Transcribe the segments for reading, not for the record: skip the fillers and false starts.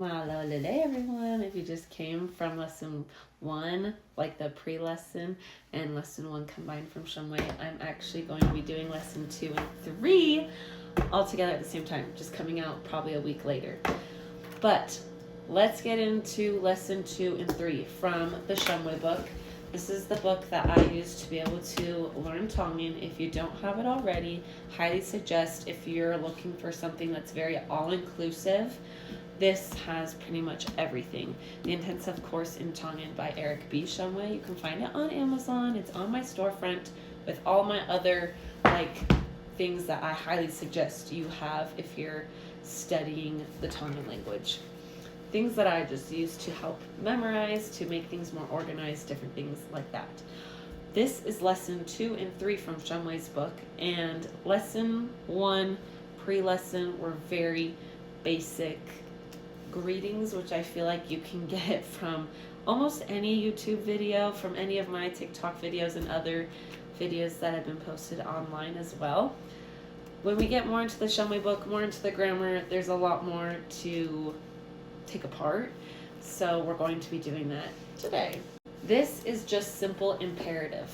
Hello, everyone. If you just came from lesson 1, like the pre-lesson, and lesson 1 combined from Shumway, I'm actually going to be doing lesson 2 and 3 all together at the same time, just coming out probably a week later. But let's get into lesson 2 and 3 from the Shumway book. This is the book that I use to be able to learn Tongan. If you don't have it already, highly suggest if you're looking for something that's very all-inclusive. This has pretty much everything. The Intensive Course in Tongan by Eric B. Shumway. You can find it on Amazon. It's on my storefront with all my other things that I highly suggest you have if you're studying the Tongan language. Things that I just use to help memorize, to make things more organized, different things like that. This is lesson 2 and 3 from Shumway's book, and lesson 1, pre-lesson, were very basic greetings, which I feel like you can get from almost any YouTube video, from any of my TikTok videos and other videos that have been posted online as well. When we get more into the Shumway book, more into the grammar, there's a lot more to take apart, so we're going to be doing that today. This is just simple imperative.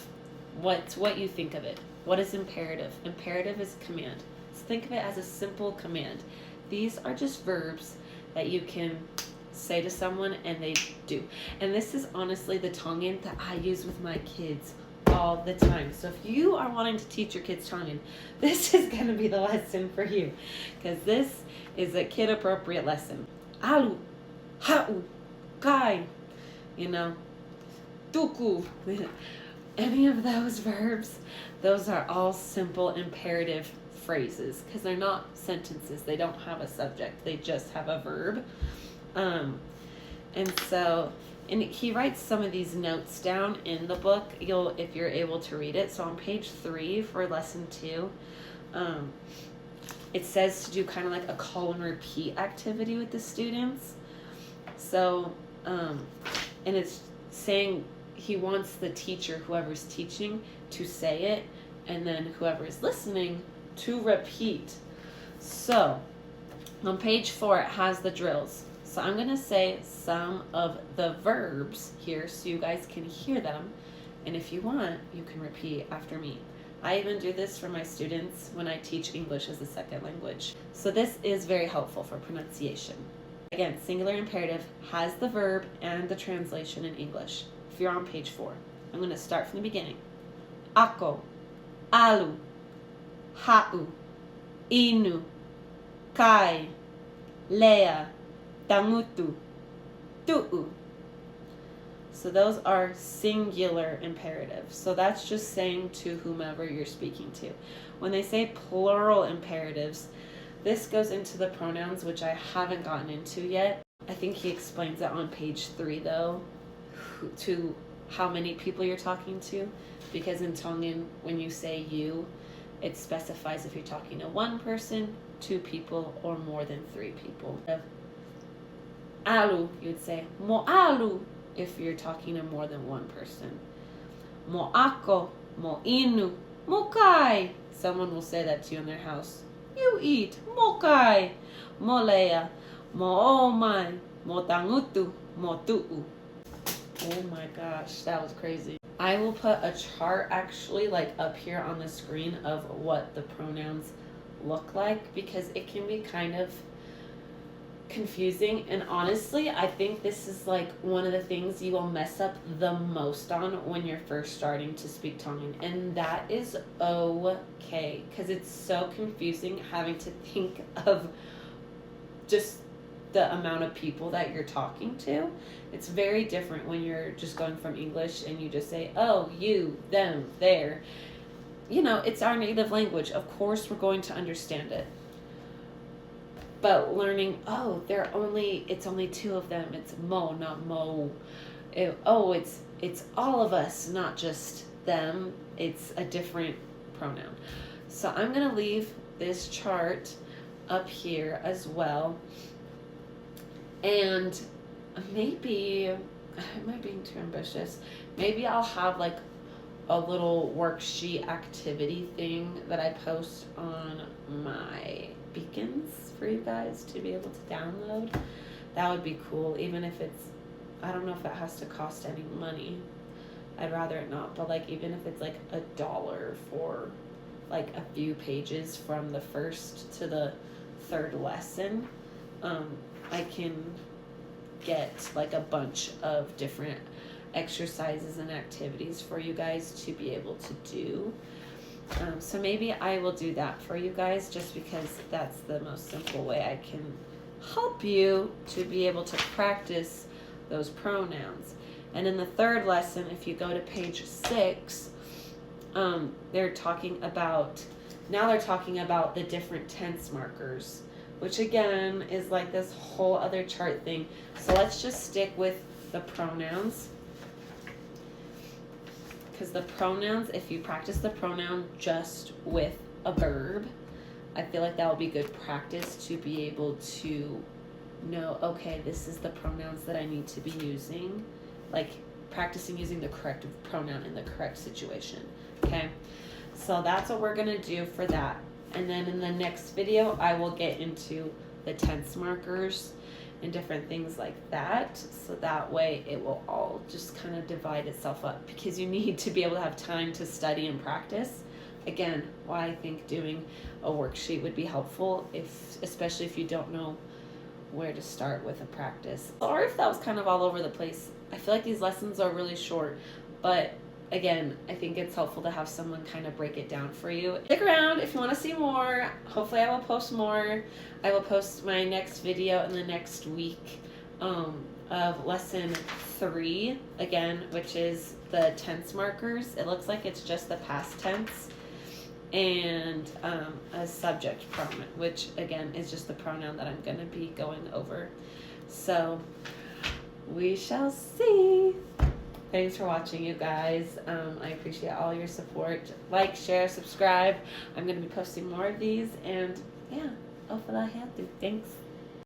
What's what you think of it? What is imperative? Imperative is command. So think of it as a simple command. These are just verbs that you can say to someone and they do. And this is honestly the Tongan that I use with my kids all the time. So if you are wanting to teach your kids Tongan, this is going to be the lesson for you, because this is a kid appropriate lesson. Alu, ha'u, kai, tuku. Any of those verbs, those are all simple imperative phrases, because they're not sentences. They don't have a subject. They just have a verb. And he writes some of these notes down in the book, if you're able to read it. So on page 3 for lesson 2, it says to do kind of like a call and repeat activity with the students. So, and it's saying he wants the teacher, whoever's teaching, to say it, and then whoever is listening to repeat. So on page 4 it has the drills. So I'm going to say some of the verbs here so you guys can hear them, and if you want, you can repeat after me. I even do this for my students when I teach English as a second language. So this is very helpful for pronunciation. Again, singular imperative has the verb and the translation in English. If you're on page 4, I'm going to start from the beginning. Ako, alu, ha'u, inu, kai, lea, tangutu, tu'u. So those are singular imperatives. So that's just saying to whomever you're speaking to. When they say plural imperatives, this goes into the pronouns, which I haven't gotten into yet. I think he explains it on page 3 though, to how many people you're talking to, because in Tongan, when you say you, it specifies if you're talking to one person, 2 people, or more than 3 people. Alu, you'd say mo alu if you're talking to more than one person. Mo ako, mo inu, mo kai. Someone will say that to you in their house. You eat, mo kai, mo lea, mo omai, mo tangutu, mo tu'u. Oh my gosh, that was crazy. I will put a chart actually up here on the screen of what the pronouns look like, because it can be kind of confusing, and honestly I think this is one of the things you will mess up the most on when you're first starting to speak Tongan, and that is okay, because it's so confusing having to think of just the amount of people that you're talking to. It's very different when you're just going from English and you just say, oh, you, them, there. It's our native language. Of course we're going to understand it. But learning, it's only 2 of them. It's mo, not mo. It's all of us, not just them. It's a different pronoun. So I'm going to leave this chart up here as well. And maybe, am I being too ambitious? Maybe I'll have a little worksheet activity thing that I post on my beacons for you guys to be able to download. That would be cool, even if it's, I don't know if it has to cost any money. I'd rather it not, but like even if it's like $1 for like a few pages from the first to the third lesson, I can get like a bunch of different exercises and activities for you guys to be able to do. So maybe I will do that for you guys, just because that's the most simple way I can help you to be able to practice those pronouns. And in the third lesson, if you go to page 6, they're talking about the different tense markers, which again is like this whole other chart thing. So let's just stick with the pronouns, because the pronouns, if you practice the pronoun just with a verb, I feel like that will be good practice to be able to know, okay, this is the pronouns that I need to be using, like practicing using the correct pronoun in the correct situation. Okay, so that's what we're gonna do for that. And then in the next video, I will get into the tense markers and different things like that, so that way it will all just kind of divide itself up, because you need to be able to have time to study and practice. Again, why I think doing a worksheet would be helpful, especially if you don't know where to start with a practice. Or if that was kind of all over the place. I feel like these lessons are really short, but again, I think it's helpful to have someone kind of break it down for you. Stick around if you want to see more. Hopefully I will post more. I will post my next video in the next week of lesson 3, again, which is the tense markers. It looks like it's just the past tense, and a subject pronoun, which again is just the pronoun that I'm going to be going over. So we shall see. Thanks for watching, you guys. I appreciate all your support. Like, share, subscribe. I'm going to be posting more of these, and yeah, hopefully I have to. Thanks.